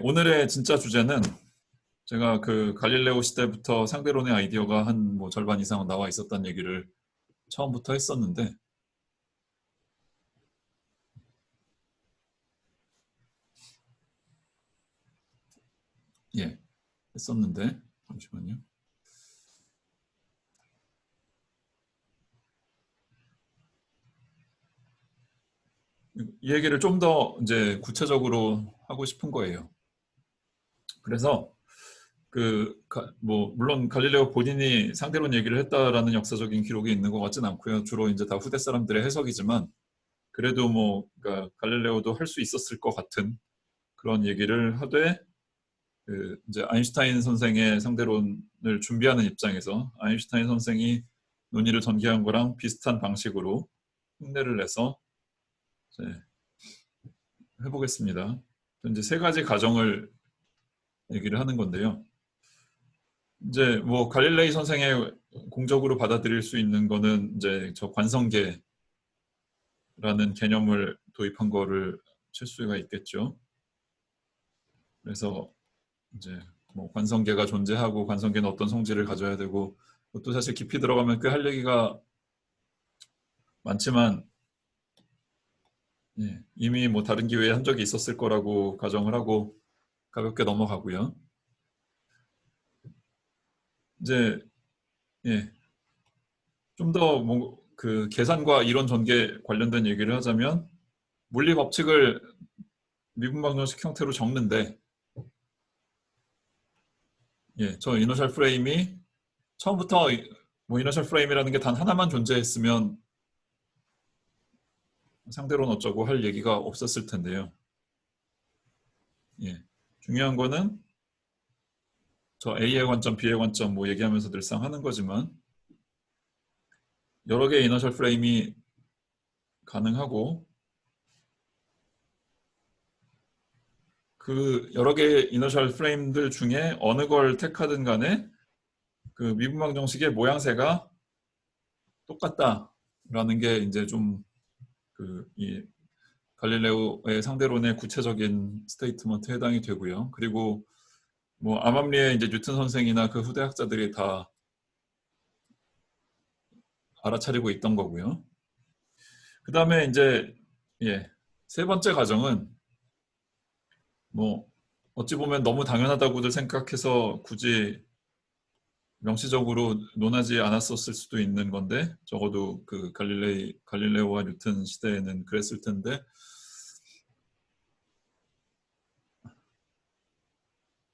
오늘의 진짜 주제는 제가 그 갈릴레오 시대부터 상대론의 아이디어가 한 뭐 절반 이상은 나와 있었다는 얘기를 처음부터 했었는데, 예, 했었는데, 잠시만요. 이 얘기를 좀 더 이제 구체적으로 하고 싶은 거예요. 그래서 뭐 물론 갈릴레오 본인이 상대론 얘기를 했다라는 역사적인 기록이 있는 것 같진 않고요. 주로 이제 다 후대 사람들의 해석이지만, 그래도 뭐 그러니까 갈릴레오도 할 수 있었을 것 같은 그런 얘기를 하되, 이제 아인슈타인 선생의 상대론을 준비하는 입장에서 아인슈타인 선생이 논의를 전개한 거랑 비슷한 방식으로 흉내를 내서 이제 해보겠습니다. 이제 세 가지 가정을 얘기를 하는 건데요. 이제 뭐 갈릴레이 선생의 공적으로 받아들일 수 있는 거는 이제 저 관성계라는 개념을 도입한 거를 칠 수가 있겠죠. 그래서 이제 뭐 관성계가 존재하고 관성계는 어떤 성질을 가져야 되고, 그것도 사실 깊이 들어가면 꽤 할 얘기가 많지만, 예, 이미 뭐 다른 기회에 한 적이 있었을 거라고 가정을 하고 가볍게 넘어가고요. 이제 예, 좀 더 뭐 그 계산과 이론 전개 관련된 얘기를 하자면, 물리 법칙을 미분 방정식 형태로 적는데, 예, 저 이너셜 프레임이 처음부터 뭐 이너셜 프레임이라는 게 단 하나만 존재했으면 상대로는 어쩌고 할 얘기가 없었을 텐데요. 예, 중요한 거는 저 A의 관점, B의 관점 뭐 얘기하면서 늘상 하는 거지만, 여러 개의 이너셜 프레임이 가능하고, 그 여러 개의 이너셜 프레임들 중에 어느 걸 택하든 간에 그 미분방 정식의 모양새가 똑같다라는 게 이제 좀 이 갈릴레오의 상대론의 구체적인 스테이트먼트에 해당이 되고요. 그리고 뭐 암암리에 이제 뉴턴 선생이나 그 후대 학자들이 다 알아차리고 있던 거고요. 그 다음에 이제 예, 세 번째 가정은 뭐 어찌 보면 너무 당연하다고들 생각해서 굳이 명시적으로 논하지 않았었을 수도 있는 건데, 적어도 그 갈릴레오와 뉴턴 시대에는 그랬을 텐데,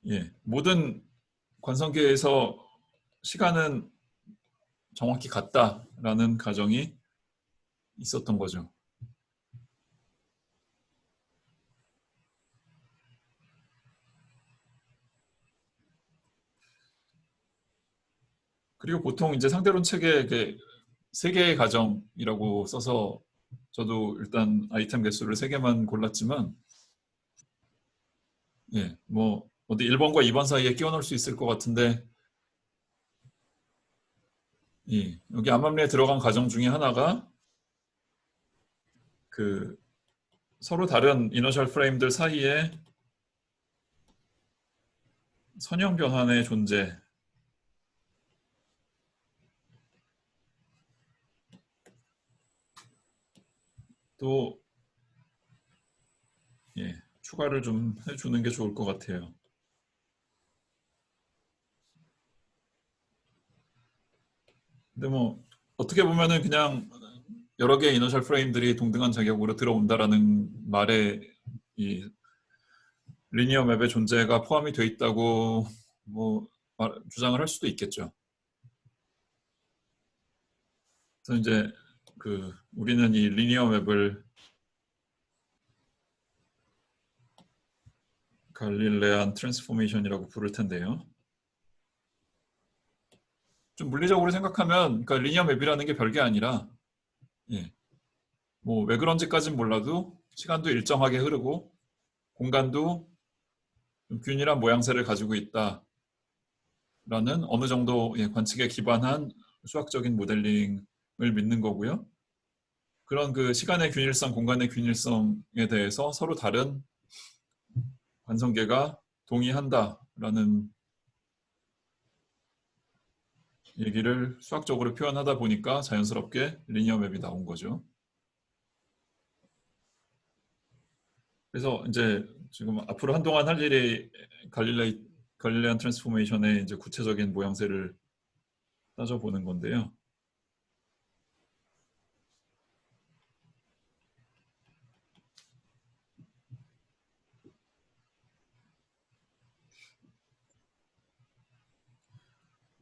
예, 모든 관성계에서 시간은 정확히 같다라는 가정이 있었던 거죠. 그리고 보통 이제 상대론 책에 세 개의 가정이라고 써서, 저도 일단 아이템 개수를 세 개만 골랐지만, 예, 뭐 어디 1번과 2번 사이에 끼워 넣을 수 있을 것 같은데, 예, 여기 암암리에 들어간 가정 중에 하나가 그 서로 다른 이너셜 프레임들 사이에 선형 변환의 존재, 또 예, 추가를 좀 해주는 게 좋을 것 같아요. 근데 뭐 어떻게 보면은 그냥 여러 개의 이너셜 프레임들이 동등한 자격으로 들어온다라는 말에 이 리니어 맵의 존재가 포함이 돼 있다고 뭐 주장을 할 수도 있겠죠. 그래서 이제 우리는 이 리니어 맵을 갈릴레안 트랜스포메이션이라고 부를 텐데요. 좀 물리적으로 생각하면, 그러니까 리니어 맵이라는 게 별게 아니라, 예, 뭐 왜 그런지까진 몰라도 시간도 일정하게 흐르고 공간도 좀 균일한 모양새를 가지고 있다라는 어느 정도 관측에 기반한 수학적인 모델링을 믿는 거고요. 그런 그 시간의 균일성, 공간의 균일성에 대해서 서로 다른 관성계가 동의한다라는 얘기를 수학적으로 표현하다 보니까 자연스럽게 리니어 맵이 나온 거죠. 그래서 이제 지금 앞으로 한동안 할 일이 갈릴레안 트랜스포메이션의 이제 구체적인 모양새를 따져보는 건데요.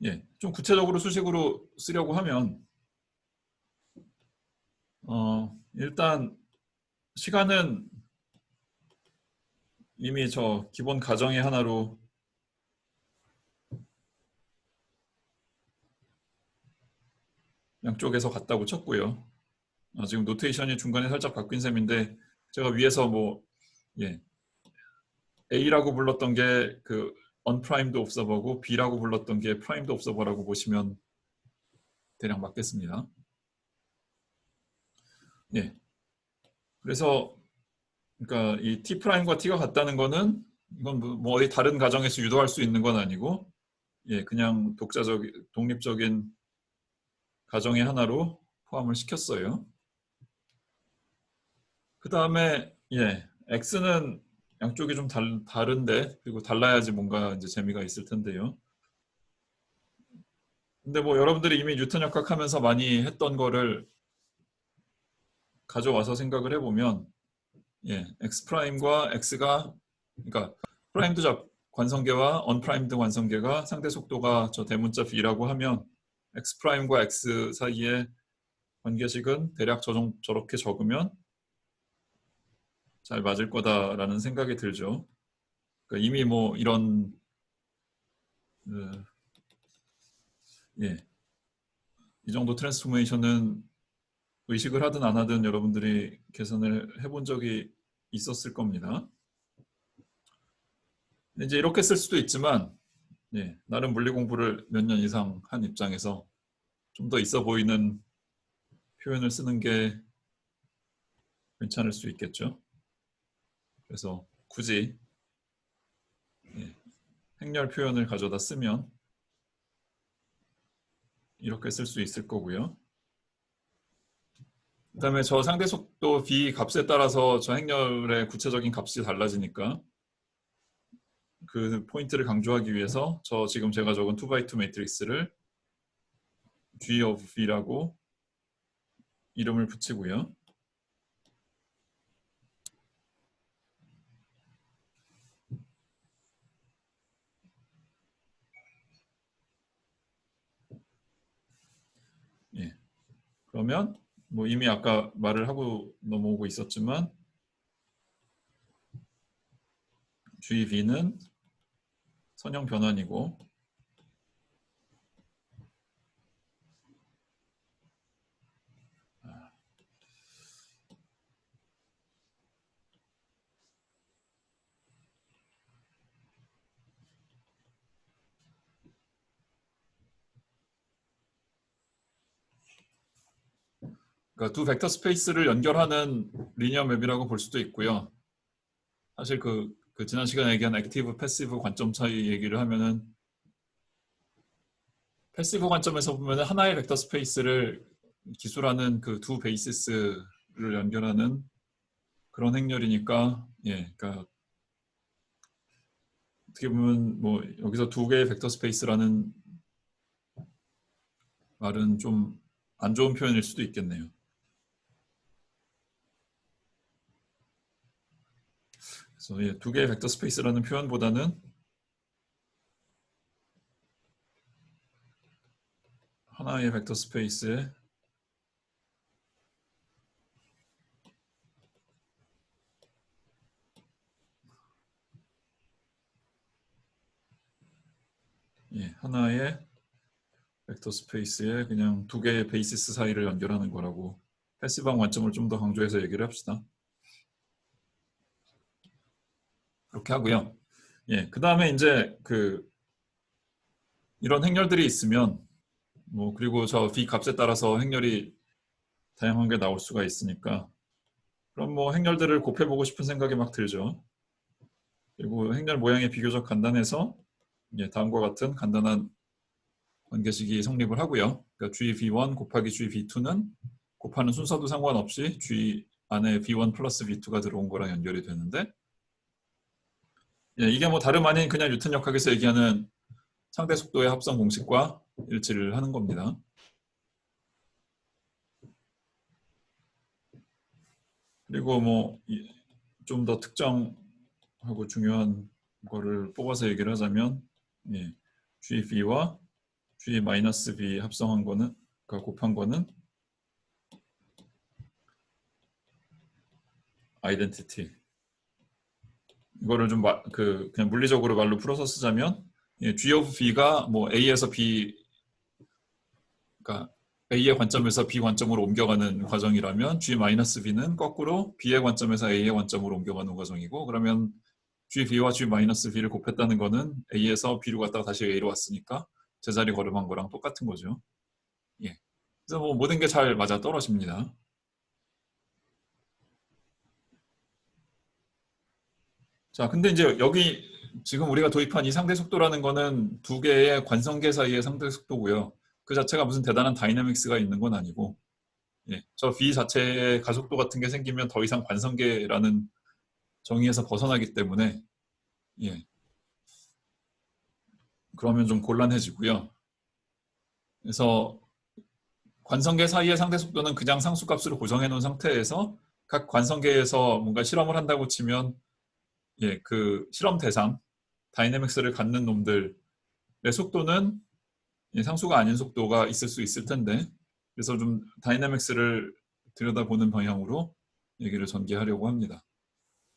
예, 좀 구체적으로 수식으로 쓰려고 하면 일단 시간은 이미 저 기본 가정의 하나로 양쪽에서 같다고 쳤고요. 지금 노테이션이 중간에 살짝 바뀐 셈인데 제가 위에서 뭐 예, A라고 불렀던 게 그 unprimed observer고 B라고 불렀던 게 primed observer라고 보시면 대략 맞겠습니다. 예. 그래서 그러니까 이 T'과 T가 같다는 거는 이건 뭐 어디 다른 가정에서 유도할 수 있는 건 아니고 예, 그냥 독립적인 가정의 하나로 포함을 시켰어요. 그 다음에 예, X는 양쪽이 좀 다른데 그리고 달라야지 뭔가 이제 재미가 있을 텐데요. 근데 뭐 여러분들이 이미 뉴턴 역학하면서 많이 했던 거를 가져와서 생각을 해보면 예, X 프라임과 X가 그러니까 프라임드 관성계와 언프라임드 관성계가 상대 속도가 저 대문자 B라고 하면 X 프라임과 X 사이의 관계식은 대략 저렇게 적으면 잘 맞을 거다라는 생각이 들죠. 그러니까 이미 뭐 이런 예, 이 정도 트랜스포메이션은 의식을 하든 안 하든 여러분들이 계산을 해본 적이 있었을 겁니다. 이제 이렇게 쓸 수도 있지만 예, 나름 물리 공부를 몇 년 이상 한 입장에서 좀 더 있어 보이는 표현을 쓰는 게 괜찮을 수 있겠죠. 그래서 굳이 예, 행렬 표현을 가져다 쓰면 이렇게 쓸 수 있을 거고요. 그 다음에 저 상대 속도 B 값에 따라서 저 행렬의 구체적인 값이 달라지니까 그 포인트를 강조하기 위해서 저 지금 제가 적은 2x2 매트릭스를 G of B라고 이름을 붙이고요. 예. 그러면 뭐 이미 아까 말을 하고 넘어오고 있었지만 GV는 선형 변환이고 그러니까 두 벡터 스페이스를 연결하는 리니어 맵이라고 볼 수도 있고요. 사실 그 지난 시간에 얘기한 액티브 패시브 관점 차이 얘기를 하면은 패시브 관점에서 보면 하나의 벡터 스페이스를 기술하는 그 두 베이시스를 연결하는 그런 행렬이니까 예, 그러니까 어떻게 보면 뭐 여기서 두 개의 벡터 스페이스라는 말은 좀 안 좋은 표현일 수도 있겠네요. 그래서 예, 두 개의 벡터 스페이스라는 표현보다는 하나의 벡터 스페이스에 예, 하나의 벡터 스페이스에 그냥 두 개의 베이시스 사이를 연결하는 거라고 패시브한 관점을 좀 더 강조해서 얘기를 합시다. 그렇게 하고요. 예, 그 다음에 이제 이런 행렬들이 있으면 뭐 그리고 저 B 값에 따라서 행렬이 다양한 게 나올 수가 있으니까 그럼 뭐 행렬들을 곱해보고 싶은 생각이 막 들죠. 그리고 행렬 모양이 비교적 간단해서 다음과 같은 간단한 관계식이 성립을 하고요. 그러니까 G_V1 곱하기 G_V2는 곱하는 순서도 상관없이 G 안에 V1 플러스 V2가 들어온 거랑 연결이 되는데, 이게 뭐 다름 아닌 그냥 뉴턴 역학에서 얘기하는 상대 속도의 합성 공식과 일치를 하는 겁니다. 그리고 뭐 좀 더 특정하고 중요한 거를 뽑아서 얘기를 하자면, G_V와 G-V 합성한 거는, 그러니까 곱한 거는 아이덴티티. 이거를 좀 그냥 물리적으로 말로 풀어서 쓰자면, G of B가 뭐 A에서 B, 그러니까 A의 관점에서 B 관점으로 옮겨가는 과정이라면 G-B는 거꾸로 B의 관점에서 A의 관점으로 옮겨가는 과정이고, 그러면 G_B와 G-B를 곱했다는 거는 A에서 B로 갔다가 다시 A로 왔으니까 제자리 걸음한 거랑 똑같은 거죠. 그래서 뭐 모든 게 잘 맞아 떨어집니다. 자, 근데 이제 여기 지금 우리가 도입한 이 상대 속도라는 거는 두 개의 관성계 사이의 상대 속도고요. 그 자체가 무슨 대단한 다이내믹스가 있는 건 아니고, 저 V 자체의 가속도 같은 게 생기면 더 이상 관성계라는 정의에서 벗어나기 때문에, 그러면 좀 곤란해지고요. 그래서 관성계 사이의 상대 속도는 그냥 상수값으로 고정해 놓은 상태에서 각 관성계에서 뭔가 실험을 한다고 치면, 그 실험 대상 다이내믹스를 갖는 놈들의 속도는 상수가 아닌 속도가 있을 수 있을 텐데, 그래서 좀 다이내믹스를 들여다보는 방향으로 얘기를 전개하려고 합니다.